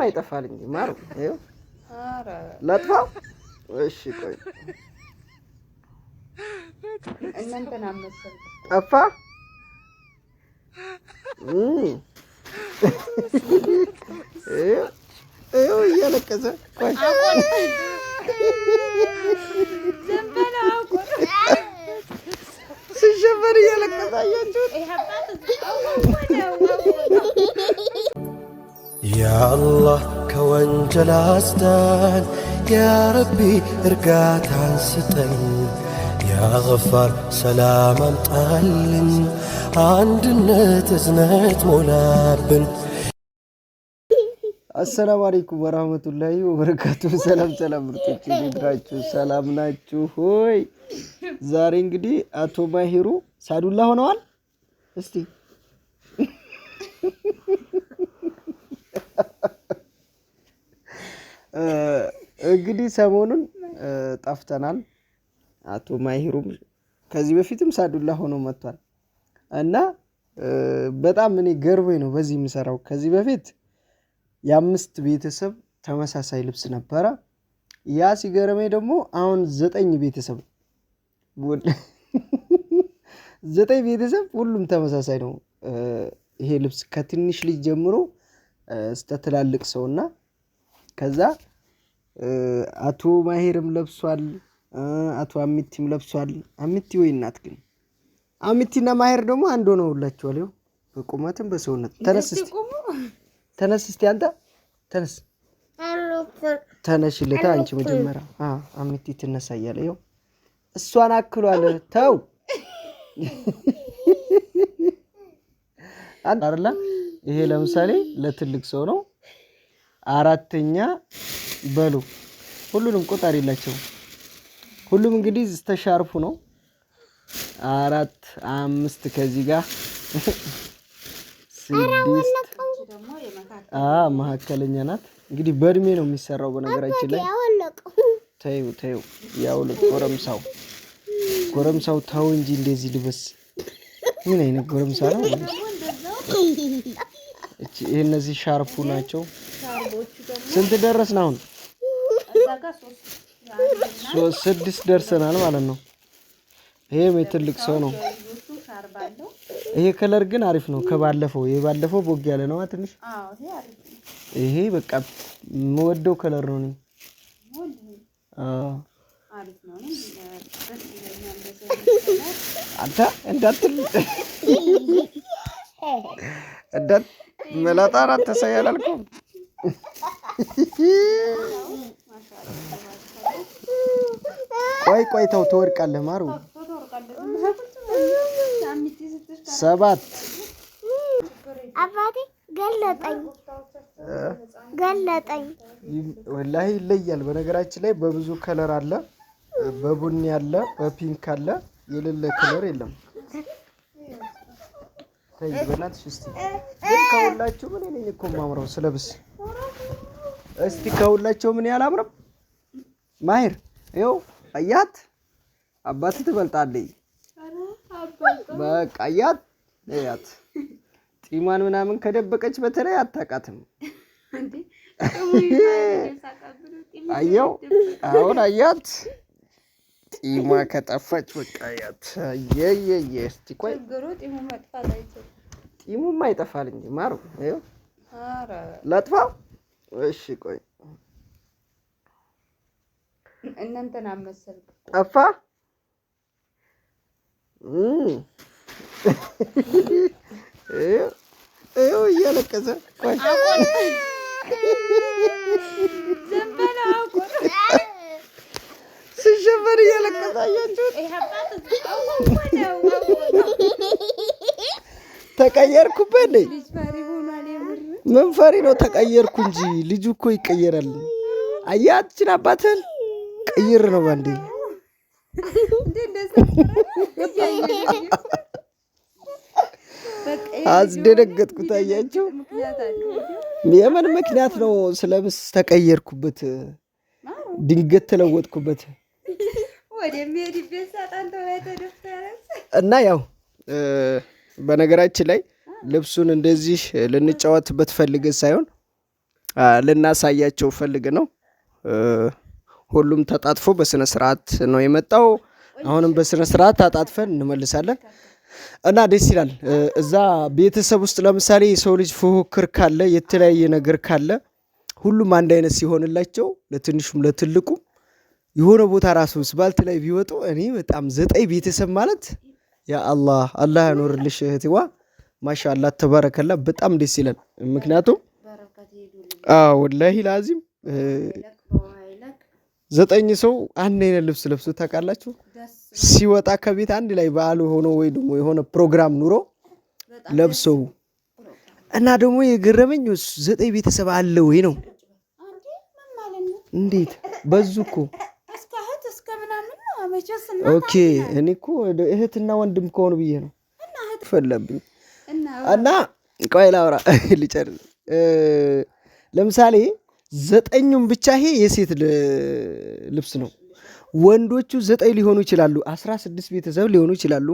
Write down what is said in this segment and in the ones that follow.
አይጠፋል እንጂ ማሩ ይኸው ላጥፋው። እሺ ቆይ እናንተና መሰል ጠፋ። ይኸው እያለቀሰ ቆይ ሲሸበር እያለቀሰ አያችሁት? ያአላህ ከወንጀል አስዳን፣ ያረቢ እርጋታን ስጠን፣ ያገፋር ሰላም አምጣልን፣ አንድነት እዝነት ሞላብን። አሰላሙ አለይኩም ወራህመቱላሂ ወበረካቱ። ሰላም ሰላም ምርጦች እንዴት ናችሁ? ሰላም ናችሁ ሆይ? ዛሬ እንግዲህ አቶ ማሂሩ ሳዱላ ሆነዋል። እስቲ እንግዲህ ሰሞኑን ጠፍተናል። አቶ ማሂሩም ከዚህ በፊትም ሳዱላ ሆኖ መጥቷል እና በጣም እኔ ገርሞኝ ነው በዚህ የምሰራው። ከዚህ በፊት የአምስት ቤተሰብ ተመሳሳይ ልብስ ነበረ። ያ ሲገርመኝ ደግሞ አሁን 9 ቤተሰብ 9 ቤተሰብ ሁሉም ተመሳሳይ ነው። ይሄ ልብስ ከትንሽ ልጅ ጀምሮ እስከ ትላልቅ ሰውና ከዛ አቶ ማሂርም ለብሷል፣ አቶ አሚቲም ለብሷል። አሚቲ ወይ እናት ግን አሚቲና ማሂር ደግሞ አንድ ሆነው ሁላችኋል። ይኸው በቁመትም በሰውነት ተነስ እስቲ አንተ ተነሽልታ አንቺ መጀመሪያ አሚቲ ትነሳ እያለ ይኸው እሷን አክሏል። ተው አንዳርላ ይሄ ለምሳሌ ለትልቅ ሰው ነው። 4ኛ በሉ ሁሉንም ቁጥር የላቸው። ሁሉም እንግዲህ ተሻርፉ ነው። 4 5 ከዚህ ጋር 6 መካከለኛ ናት። እንግዲህ በእድሜ ነው የሚሰራው። በነገራችን ላይ ተይው ያውልቅ ጎረምሳው ተው እንጂ እንደዚህ ልበስ። ምን አይነት ጎረምሳ ነው? ይሄ እነዚህ ሻርፑ ናቸው። ስንት ደረስን አሁን? 6 ደርሰናል ማለት ነው። ይሄም የትልቅ ሰው ነው። ይሄ ከለር ግን አሪፍ ነው ከባለፈው። ይሄ ባለፈው ቦግ ያለ ነው ትንሽ። ይሄ በቃ የምወደው ከለር ነው። አንተ እንዳትል መላጣራ ተሰያላልኩም። ቆይ ተው ትወድቃለህ ማሩ። 7 አባቴ ገለጠኝ ወላሂ ይለያል። በነገራችን ላይ በብዙ ከለር አለ። በቡኒ አለ፣ በፒንክ አለ። የሌለ ከለር የለም። ተይ በእናትሽ እስቲ ግን ከሁላችሁ ምን እኔ እኮ ማምረው ስለብስ እስቲ ከሁላችሁ ምን ያላምረው ማሂር ይኸው አያት አባት ትበልጣለች። በቃ አያት ጢማን ምናምን ከደበቀች በተለይ አታውቃትም እንዴ? አየው አሁን አያት ጢማ ከጠፋች በቃ አያት እስቲ ቆይ ጢሙማ አይጠፋል እንጂ ማሩ ይኸው ላጥፋው። እሺ ቆይ እናንተና መሰል ጠፋ። ይኸው እያለቀሰ ቆይ ሲሸበር እያለቀሰ አያችሁት? ተቀየርኩበት ነኝ። ምን ፈሪ ነው? ተቀየርኩ እንጂ ልጁ እኮ ይቀየራል። አያችን አባትን ቀይር ነው ባንዴ። አስደነገጥኩት። አያችሁ? የምን ምክንያት ነው? ስለብስ ተቀየርኩበት፣ ድንገት ተለወጥኩበት እና ያው በነገራችን ላይ ልብሱን እንደዚህ ልንጫወትበት ፈልገን ሳይሆን ልናሳያቸው ፈልግ ነው። ሁሉም ተጣጥፎ በስነ ስርዓት ነው የመጣው። አሁንም በስነ ስርዓት ታጣጥፈን እንመልሳለን እና ደስ ይላል። እዛ ቤተሰብ ውስጥ ለምሳሌ የሰው ልጅ ፉክክር ካለ የተለያየ ነገር ካለ ሁሉም አንድ አይነት ሲሆንላቸው ለትንሹም ለትልቁም የሆነ ቦታ ራሱ ስባልት ላይ ቢወጡ እኔ በጣም 9 ቤተሰብ ማለት ያ አላህ አላህ ያኖርልሽ እህቴዋ ማሻአላህ ተባረከላ በጣም ደስ ይላል። ምክንያቱም ወላሂ ላዚም 9 ሰው አንድ አይነት ልብስ ለብሶ ታውቃላችሁ? ሲወጣ ከቤት አንድ ላይ በዓሉ ሆኖ ወይ ደግሞ የሆነ ፕሮግራም ኑሮ ለብሰው እና ደግሞ የገረመኝ 9 ቤተሰብ አለ ወይ ነው። እንዴት በዙ እኮ ኦኬ። እኔ እኮ እህትና ወንድም ከሆኑ ብዬ ነው ፈለብኝ እና ቆይ ላውራ ልጨርስ። ለምሳሌ 9ኙም ብቻ ይሄ የሴት ልብስ ነው። ወንዶቹ 9 ሊሆኑ ይችላሉ፣ 16 ቤተሰብ ሊሆኑ ይችላሉ፣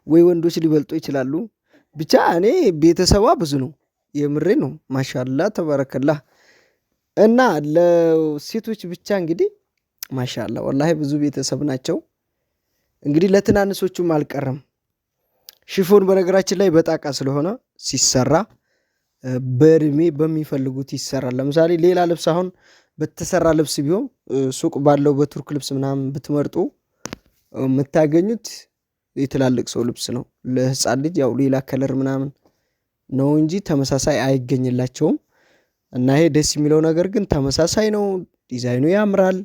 ወይ ወንዶች ሊበልጡ ይችላሉ። ብቻ እኔ ቤተሰቧ ብዙ ነው። የምሬ ነው። ማሻአላህ ተባረከላህ። እና ለሴቶች ብቻ እንግዲህ ማሻአላህ ወላሂ ብዙ ቤተሰብ ናቸው። እንግዲህ ለትናንሶቹም አልቀረም። ሽፎን በነገራችን ላይ በጣቃ ስለሆነ ሲሰራ በእድሜ በሚፈልጉት ይሰራል። ለምሳሌ ሌላ ልብስ አሁን በተሰራ ልብስ ቢሆን ሱቅ ባለው በቱርክ ልብስ ምናምን ብትመርጡ የምታገኙት የትላልቅ ሰው ልብስ ነው። ለህፃን ልጅ ያው ሌላ ከለር ምናምን ነው እንጂ ተመሳሳይ አይገኝላቸውም። እና ይሄ ደስ የሚለው ነገር ግን ተመሳሳይ ነው። ዲዛይኑ ያምራል።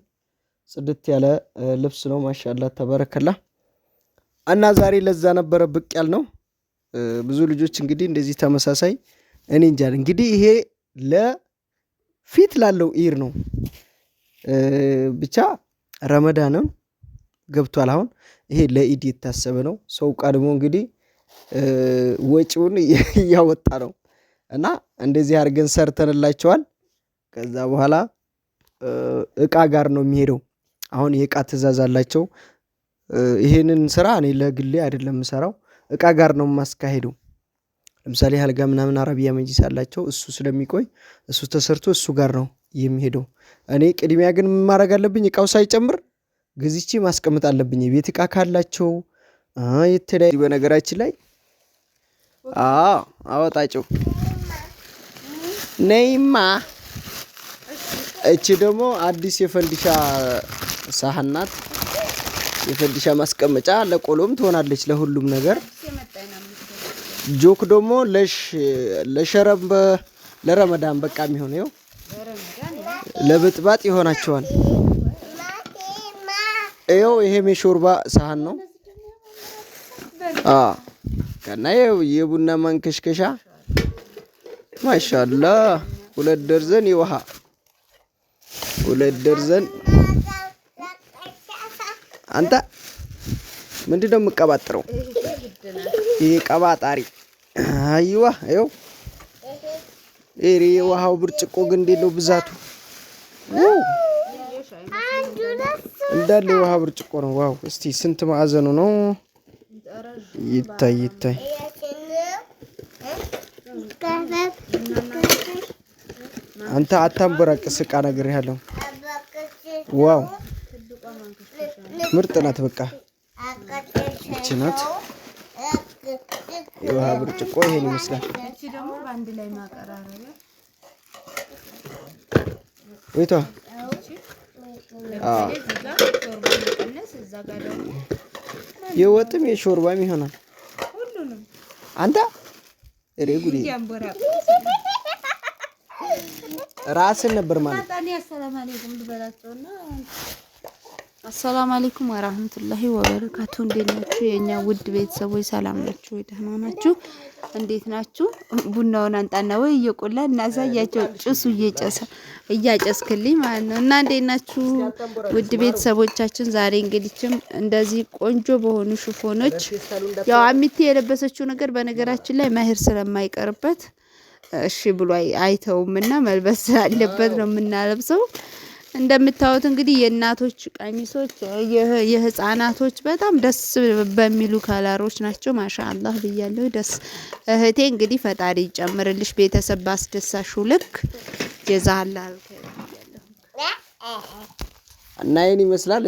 ጽድት ያለ ልብስ ነው። ማሻአላህ ተባረከላ። እና ዛሬ ለዛ ነበረ ብቅ ያልነው። ብዙ ልጆች እንግዲህ እንደዚህ ተመሳሳይ እኔ እንጃ እንግዲህ ይሄ ለፊት ላለው ኢር ነው። ብቻ ረመዳንም ገብቷል። አሁን ይሄ ለኢድ የታሰበ ነው። ሰው ቀድሞ እንግዲህ ወጪውን እያወጣ ነው እና እንደዚህ አድርገን ሰርተንላቸዋል። ከዛ በኋላ እቃ ጋር ነው የሚሄደው። አሁን የእቃ ትእዛዝ አላቸው። ይሄንን ስራ እኔ ለግሌ አይደለም የምሰራው፣ እቃ ጋር ነው የማስካሄደው። ለምሳሌ አልጋ ምናምን አረቢያ መጅሊስ አላቸው። እሱ ስለሚቆይ እሱ ተሰርቶ እሱ ጋር ነው የሚሄደው። እኔ ቅድሚያ ግን ማድረግ አለብኝ እቃው ሳይጨምር ገዝቼ ማስቀመጥ አለብኝ። የቤት እቃ ካላቸው የተለያዩ በነገራችን ላይ አወጣጭው ነይማ። እቺ ደግሞ አዲስ የፈንዲሻ ሳህን ናት። የፈንዲሻ ማስቀመጫ ለቆሎም ትሆናለች ለሁሉም ነገር። ጆክ ደግሞ ለሸረብ ለረመዳን በቃ የሚሆን ይኸው ለብጥባጥ ይሆናቸዋል። ይኸው ይሄም የሾርባ ሳህን ነው። ከና ይኸው የቡና ማንከሽከሻ ማሻአላህ 2 ደርዘን የውሃ 2 ደርዘን። አንተ ምንድነው የምቀባጥረው? ይሄ ቀባጣሪ አይዋ ይኸው የውሃው ብርጭቆ ግን እንዴት ነው ብዛቱ? እንዳለ የውሃ ብርጭቆ ነው። ዋው! እስቲ ስንት ማዕዘኑ ነው? ይታይ አንተ አታንበራቅስ ዕቃ ነገር ያለው ዋው! ምርጥ ናት። በቃ እቺ ናት የውሃ ብርጭቆ። ይሄን ይመስላል። ወይቷ የወጥም የሾርባም ይሆናል። አንተ ጉዴ ራስን ነበር ማለት። አሰላሙ አለይኩም ወራህመቱላሂ ወበረካቱ። እንዴት ናችሁ የኛ ውድ ቤተሰቦች? ሰላም ናችሁ ወይ? ደህና ናችሁ? እንዴት ናችሁ? ቡናውን አንጣና ወይ እየቆላ እናሳያቸው። ጭሱ እያጨስክልኝ ማለት ነው። እና እንዴት ናችሁ ውድ ቤተሰቦቻችን? ዛሬ እንግዲህም እንደዚህ ቆንጆ በሆኑ ሽፎኖች ያው አሚቴ የለበሰችው ነገር በነገራችን ላይ መህር ስለማይቀርበት እሺ ብሎ አይተውምና መልበስ አለበት ነው የምናለብሰው። እንደምታዩት እንግዲህ የእናቶች ቀሚሶች የህፃናቶች በጣም ደስ በሚሉ ከለሮች ናቸው። ማሻአላህ ብያለሁ። ደስ እህቴ እንግዲህ ፈጣሪ ይጨምርልሽ ቤተሰብ ባስደሳሹ ልክ ጀዛሃላህ ኸይር እና ይሄን ይመስላል።